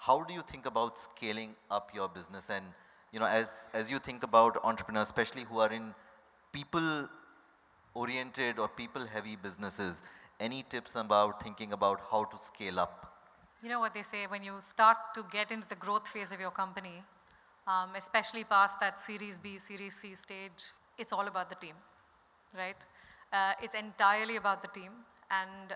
how do you think about scaling up your business? And as you think about entrepreneurs, especially who are in people-oriented or people-heavy businesses, any tips about thinking about how to scale up? You know what they say, when you start to get into the growth phase of your company, especially past that Series B, Series C stage, it's all about the team, right? It's entirely about the team. And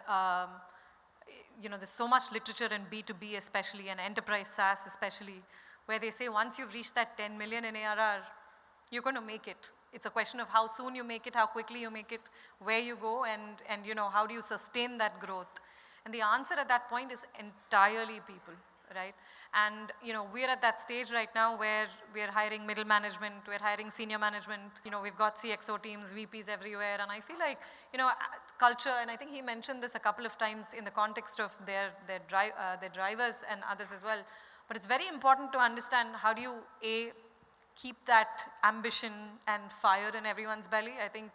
there's so much literature in B2B especially, and enterprise SaaS especially, where they say once you've reached that 10 million in ARR, you're going to make it. It's a question of how soon you make it, how quickly you make it, where you go, and how do you sustain that growth. And the answer at that point is entirely people, right? And we're at that stage right now where we're hiring middle management, we're hiring senior management, we've got CXO teams, VPs everywhere, and I feel like, culture, and I think he mentioned this a couple of times in the context of their drivers and others as well, but it's very important to understand how do you, keep that ambition and fire in everyone's belly. I think,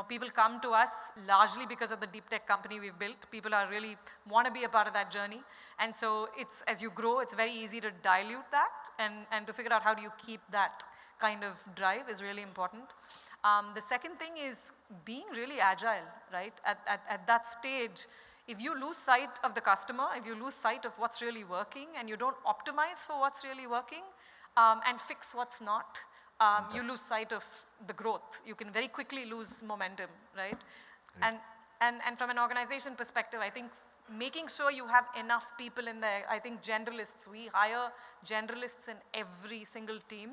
people come to us largely because of the deep tech company we've built. People are really want to be a part of that journey. And so it's, as you grow, it's very easy to dilute that and to figure out how do you keep that kind of drive is really important. The second thing is being really agile, right? At that stage, if you lose sight of the customer, if you lose sight of what's really working and you don't optimize for what's really working, and fix what's not, you lose sight of the growth. You can very quickly lose momentum, right? And from an organization perspective, I think making sure you have enough people in there. I think generalists, we hire generalists in every single team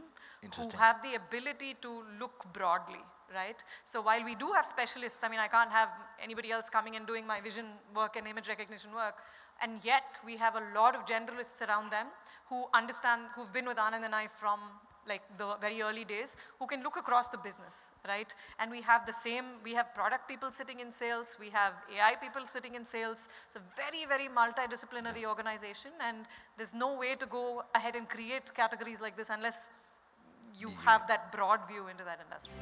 who have the ability to look broadly, right? So while we do have specialists, I mean, I can't have anybody else coming and doing my vision work and image recognition work, and yet we have a lot of generalists around them who understand, who've been with Anand and I from like the very early days, who can look across the business, right? And we have the same, we have product people sitting in sales, we have AI people sitting in sales. It's a very, very multidisciplinary organization, and there's no way to go ahead and create categories like this unless you have that broad view into that industry.